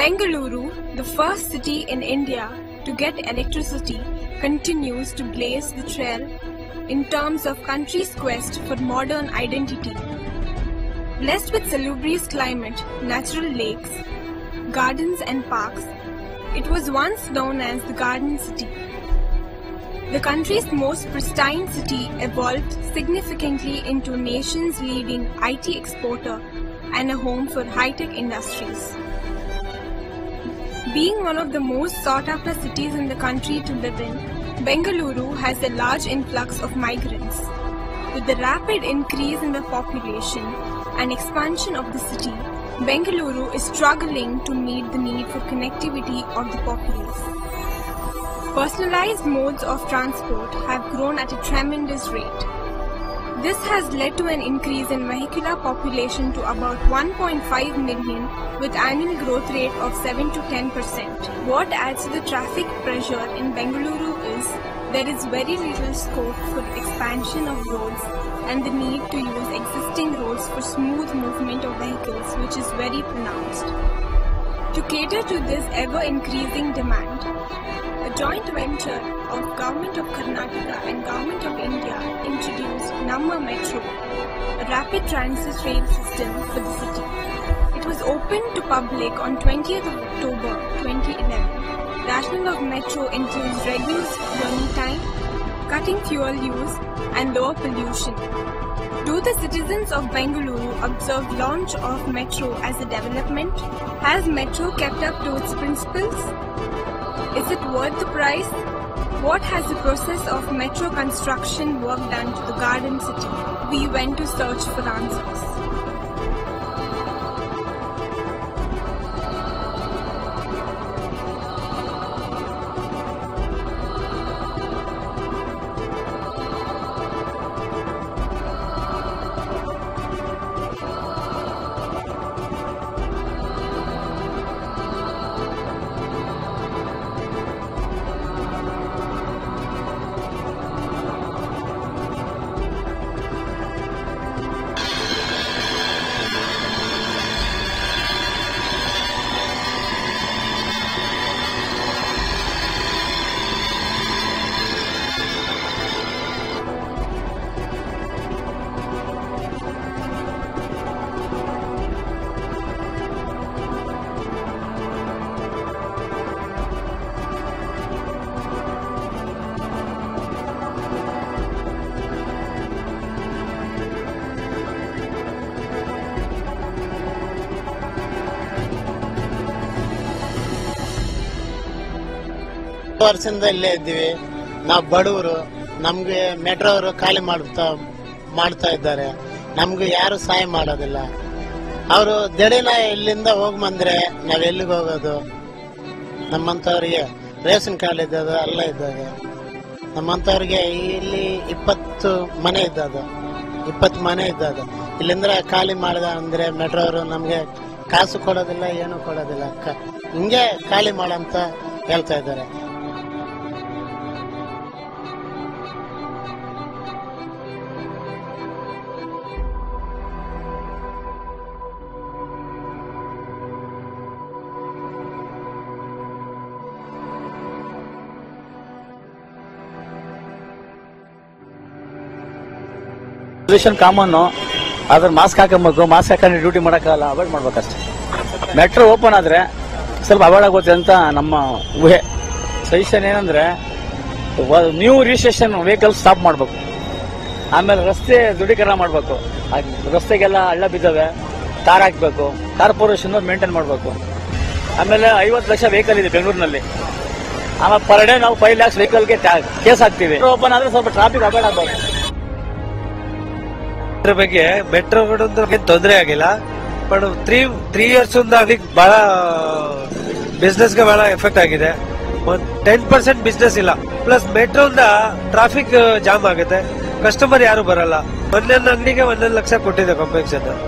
Bengaluru, the first city in India to get electricity, continues to blaze the trail in terms of country's quest for modern identity. Blessed with salubrious climate, natural lakes, gardens and parks, it was once known as the Garden City. The country's most pristine city evolved significantly into nation's leading IT exporter and a home for high-tech industries. Being one of the most sought-after cities in the country to live in, Bengaluru has a large influx of migrants. With the rapid increase in the population and expansion of the city, Bengaluru is struggling to meet the need for connectivity of the populace. Personalized modes of transport have grown at a tremendous rate. This has led to an increase in vehicular population to about 1.5 million with annual growth rate of 7 to 10%. What adds to the traffic pressure in Bengaluru is there is very little scope for expansion of roads and the need to use existing roads for smooth movement of vehicles, which is very pronounced. To cater to this ever-increasing demand, a joint venture of Government of Karnataka and Government of India introduced Namma Metro, a rapid transit rail system for the city. It was opened to public on 20th of October 2011. Rationale of Metro includes reduced journey time, cutting fuel use and lower pollution. Do the citizens of Bengaluru observe launch of Metro as a development? Has Metro kept up to its principles? Is it worth the price? What has the process of metro construction work done to the Garden City? We went to search for answers. ವರ್ಷದಿಂದ ಇಲ್ಲೇ ಇದ್ದೀವಿ. ನಾವು ಬಡವರು, ನಮ್ಗೆ metro ಅವರು ಖಾಲಿ ಮಾಡ್ತಾ ಇದ್ದಾರೆ. ನಮ್ಗೆ ಯಾರು ಸಹಾಯ ಮಾಡೋದಿಲ್ಲ. ಅವರು ದಿಢೀನ ಇಲ್ಲಿಂದ ಹೋಗ್ಬಂದ್ರೆ ನಾವ್ ಎಲ್ಲಿಗೆ ಹೋಗೋದು? ನಮ್ಮಂತವ್ರಿಗೆ ರೇಷನ್ ಕಾರ್ಡ್ ಇದ್ದದ ಎಲ್ಲ ಇದ್ದದ. ನಮ್ಮಂತವ್ರಿಗೆ ಇಲ್ಲಿ 20 ಮನೆ ಇದ್ದದ. ಇಲ್ಲಿಂದ ಖಾಲಿ ಮಾಡಿದ ಅಂದ್ರೆ ಮೆಟ್ರೋ ಅವರು ನಮ್ಗೆ ಕಾಸು ಕೊಡೋದಿಲ್ಲ, ಏನು ಕೊಡೋದಿಲ್ಲ. ಹಿಂಗೆ ಖಾಲಿ ಮಾಡಂತ ಹೇಳ್ತಾ ಇದ್ದಾರೆ. ಕಾಮನ್ ಆದ್ರೆ ಮಾಸ್ಕ್ ಹಾಕಬೇಕು. ಮಾಸ್ಕ್ ಹಾಕೊಂಡು ಡ್ಯೂಟಿ ಮಾಡಕ್ಕಾಗಲ್ಲ, ಅವಾಯ್ಡ್ ಮಾಡ್ಬೇಕಷ್ಟೇ. ಮೆಟ್ರೋ ಓಪನ್ ಆದ್ರೆ ಸ್ವಲ್ಪ ಅವಾಯ್ಡ್ ಆಗುತ್ತೆ ಅಂತ ನಮ್ಮ ಊಹೆ. ಸಜೆಷನ್ ಏನಂದ್ರೆ ನ್ಯೂ ರಿಜಿಸ್ಟ್ರೇಷನ್ ವೆಹಿಕಲ್ ಸ್ಟಾಪ್ ಮಾಡ್ಬೇಕು. ಆಮೇಲೆ ರಸ್ತೆ ದೃಢೀಕರಣ ಮಾಡ್ಬೇಕು. ರಸ್ತೆಗೆಲ್ಲ ಹಳ್ಳ ಬಿದ್ದವೆ, ತಾರ್ ಹಾಕ್ಬೇಕು. ಕಾರ್ಪೊರೇಷನ್ ಮೇಂಟೈನ್ ಮಾಡ್ಬೇಕು. ಆಮೇಲೆ 50 ಲಕ್ಷ ವೆಹಿಕಲ್ ಇದೆ ಬೆಂಗಳೂರಿನಲ್ಲಿ. ಆಮೇಲೆ ಪರ್ ಡೇ ನಾವು 5 lakhs ವೆಹಿಕಲ್ಗೆ ಕೇಸ್ ಹಾಕ್ತಿವಿ. ಓಪನ್ ಆದ್ರೆ ಸ್ವಲ್ಪ ಟ್ರಾಫಿಕ್ ಅವಾಯ್ಡ್ ಆಗ್ಬೇಕು. ಇದ್ರ ಬಗ್ಗೆ ಮೆಟ್ರೋ ಏನ್ ತೊಂದರೆ ಆಗಿಲ್ಲ. ಬಟ್ 3 years ಬಹಳ ಬಿಸ್ನೆಸ್ ಗೆ ಬಹಳ ಎಫೆಕ್ಟ್ ಆಗಿದೆ. 10% ಬಿಸ್ನೆಸ್ ಇಲ್ಲ. ಪ್ಲಸ್ ಮೆಟ್ರೋ ಟ್ರಾಫಿಕ್ ಜಾಮ್ ಆಗುತ್ತೆ. ಕಸ್ಟಮರ್ ಯಾರು ಬರಲ್ಲ. ಒಂದೊಂದು ಅಂಗಡಿಗೆ 1 ಲಕ್ಷ ಕೊಟ್ಟಿದೆ ಕಾಂಪೆನ್ಸೇಷನ್.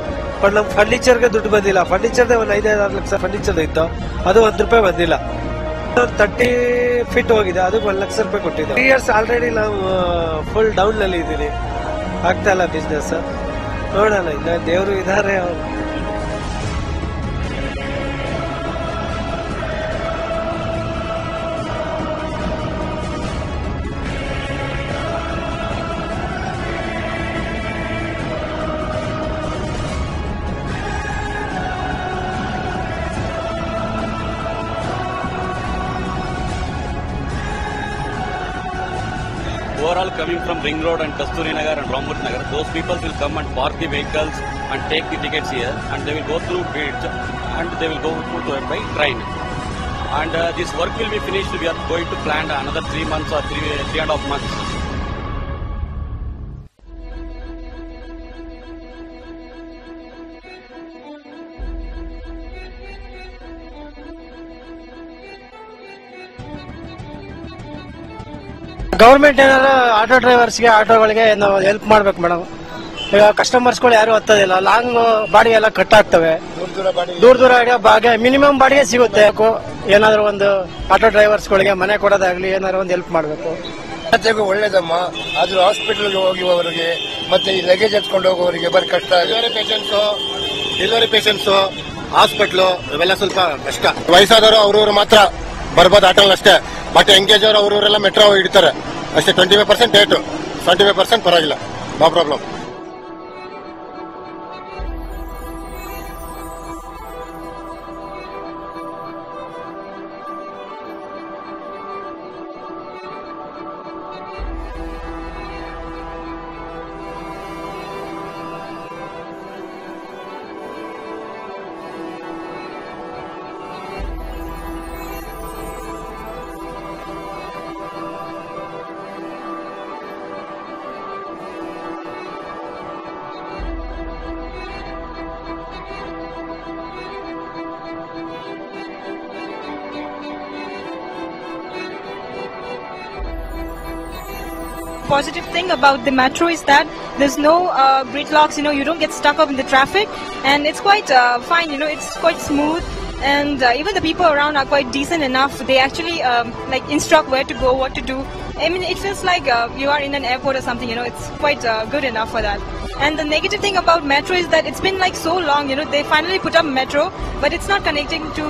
ಬಟ್ ನಮ್ ಫರ್ನಿಚರ್ಗೆ ದುಡ್ಡು ಬಂದಿಲ್ಲ. ಫರ್ನಿಚರ್ ಒಂದು 5-6 ಲಕ್ಷ ಫರ್ನಿಚರ್ ಇತ್ತು, ಅದು ₹1 ಬಂದಿಲ್ಲ. 30 ಫೀಟ್ ಹೋಗಿದೆ, ಅದಕ್ಕೆ 1 ಲಕ್ಷ ರೂಪಾಯಿ ಕೊಟ್ಟಿದೆ. 3 years ಆಲ್ರೆಡಿ ನಾವು ಫುಲ್ ಡೌನ್ ನಲ್ಲಿ ಇದ್ದೀನಿ. ಆಗ್ತಾ ಇಲ್ಲ ಬಿಸ್ನೆಸ್. ನೋಡೋಣ, ಇನ್ನ ದೇವರು ಇದಾರೆ. all coming from Ring Road and Kasturi Nagar and Ramurthy Nagar, those people will come and park the vehicles and take the tickets here, and they will go through bridge and they will go by train. And this work will be finished. We are going to plan another 3 months or 3.5 months. Government ಏನಾರ auto ಡ್ರೈವರ್ಸ್ಗೆ ಆಟೋಗಳಿಗೆ help ಮಾಡ್ಬೇಕು madam. ಈಗ ಕಸ್ಟಮರ್ಸ್ಗಳು ಯಾರು ಹತ್ತೋದಿಲ್ಲ, long ಬಾಡಿಗೆ ಎಲ್ಲ cut ಆಗ್ತವೆ, ದೂರ ಬಾಡಿಗೆ minimum ಬಾಡಿಗೆ ಸಿಗುತ್ತೆ. ಏನಾದ್ರು ಒಂದು ಆಟೋ ಡ್ರೈವರ್ಸ್ಗಳಿಗೆ ಮನೆ ಕೊಡೋದಾಗ್ಲಿ ಏನಾದ್ರು ಒಂದು ಹೆಲ್ಪ್ ಮಾಡ್ಬೇಕು. ಒಳ್ಳೇದಮ್ಮ, ಆದ್ರೂ ಹಾಸ್ಪಿಟಲ್ಗೆ ಹೋಗುವವರಿಗೆ ಮತ್ತೆ ಈ ಲಗೇಜ್ ಎತ್ಕೊಂಡು ಹೋಗುವವರಿಗೆ ಬರೀ ಕಷ್ಟ. ಡೆಲಿವರಿ ಪೇಷಂಟ್ಸ್ ಹಾಸ್ಪಿಟ್ಲು ಇವೆಲ್ಲ ಸ್ವಲ್ಪ ಕಷ್ಟ. ವಯಸ್ಸಾದವರು ಅವ್ರವ್ರು ಮಾತ್ರ ಬರ್ಬೋದು ಆಟೋಲ್ ಅಷ್ಟೇ. ಬಟ್ ಎಂಗೇಜ್ ಅವರು ಅವ್ರವರೆಲ್ಲ ಮೆಟ್ರೋ ಹಿಡಿತಾರೆ ಅಷ್ಟೇ. 25% ರೇಟು, 25% ಪರವಾಗಿಲ್ಲ, no problem. Positive thing about the metro is that there's no gridlocks. You don't get stuck up in the traffic, and it's quite fine. It's quite smooth, and even the people around are quite decent enough. They actually like instruct where to go, what to do. I mean, it feels like you are in an airport or something. It's quite good enough for that. And the negative thing about metro is that it's been like so long. They finally put up metro, but it's not connecting to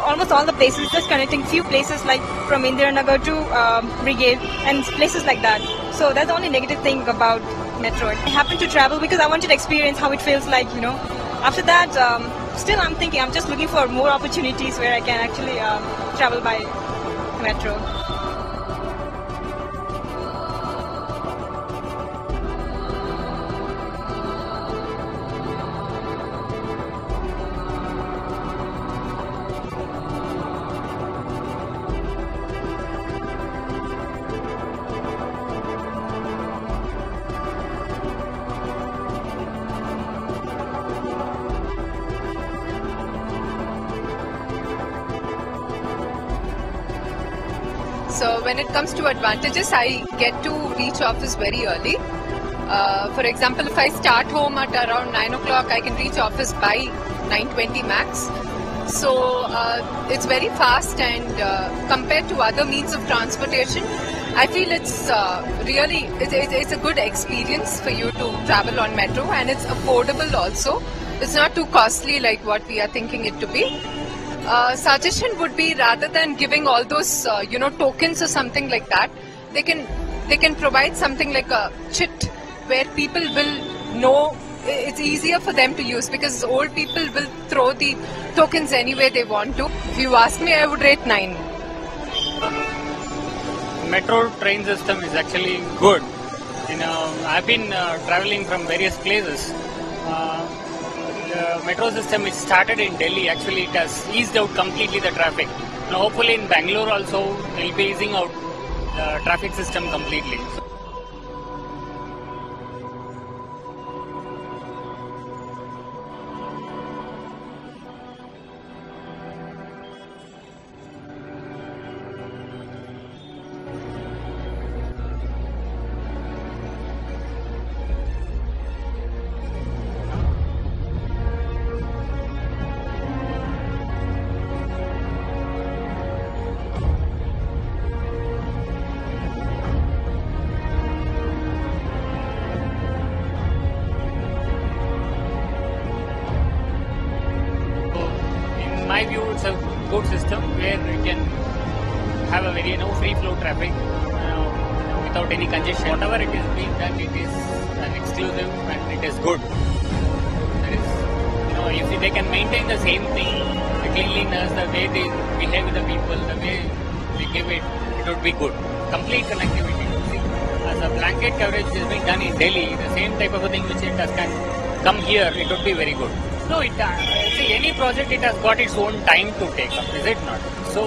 almost all the places. It's just connecting few places like from Indiranagar to Brigade and places like that. So that's the only negative thing about metro. I happen to travel because I wanted to experience how it feels like. After that, still I'm just looking for more opportunities where I can actually travel by metro. So when it comes to advantages, I get to reach office very early. For example, if I start home at around 9 o'clock, I can reach office by 9:20 max. So it's very fast, and compared to other means of transportation, I feel it's it's a good experience for you to travel on metro, and it's affordable also. It's not too costly like what we are thinking it to be. Suggestion would be, rather than giving all those tokens or something like that, they can provide something like a chit where people will know. It's easier for them to use because old people will throw the tokens anywhere they want to. If you ask me, I would rate 9. Metro train system is actually good. I've been traveling from various places. The metro system is started in Delhi. Actually, it has eased out completely the traffic. Now, hopefully in Bangalore also, they'll be easing out the traffic system completely. In my view, it's a good system where we can have a very free flow traffic without any congestion. Whatever it is being done, it is an exclusive and it is good. That is, if they can maintain the same thing, the cleanliness, the way they behave with the people, the way they give it, it would be good. Complete connectivity. as a blanket coverage which is being done in Delhi, the same type of a thing which it has can come here, it would be very good. No, see, any project, it has got its own time to take up, is it not? So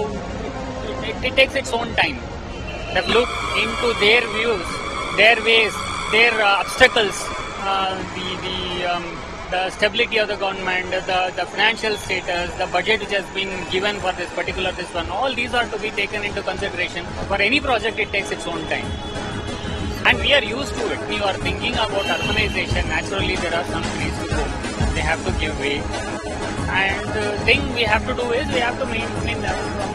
it takes its own time. They've looked into their views, their ways, their obstacles, the stability of the government, the financial status, the budget which has been given for this particular one. All these are to be taken into consideration. For any project, it takes its own time. And we are used to it. We are thinking about urbanization. Naturally, there are some trees to go. They have to give way. And the thing we have to do is we have to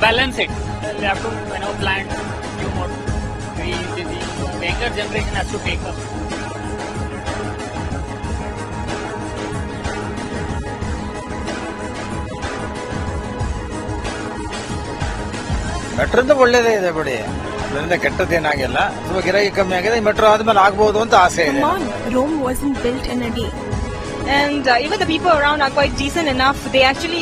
balance it. We have to plant few more trees. The younger generation has to take up. ಮೆಟ್ರೋದಿಂದ ಒಳ್ಳೇದೇ ಇದೆ ಬಿಡಿ, ಅದರಿಂದ ಕೆಟ್ಟದ್ದೇನಾಗಿಲ್ಲ. ಸ್ವಲ್ಪ ಗಿರಾಕಿ ಕಮ್ಮಿ ಆಗಿದೆ. Metro ಆದ್ಮೇಲೆ ಆಗ್ಬಹುದು ಅಂತ ಆಸೆ ಇದೆ. Rome wasn't built in a day. And even the people around are quite decent enough. They actually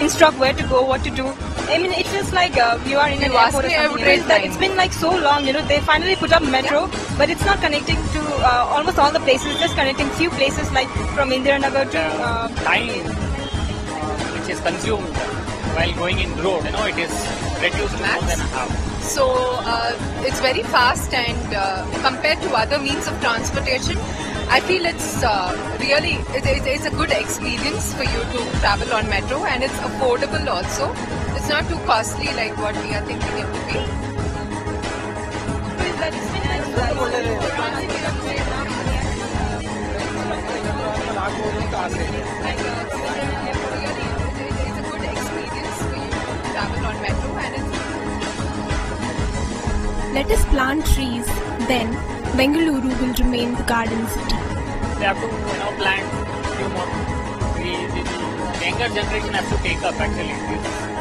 instruct where to go, what to do. I mean, it feels like you are in an airport or something. It's been like so long, they finally put up metro, but it's not connecting to almost all the places. It's just connecting few places like from Indiranagar to... time which is consumed while going in road, it is reduced to more than a half. So it's very fast, and compared to other means of transportation, I feel it's really it's a good experience for you to travel on metro, and it's affordable also. It's not too costly like what we are thinking it would be. Let us plant trees, then Bengaluru will remain the garden city. They have to plant few more trees. The younger generation has to take up actually.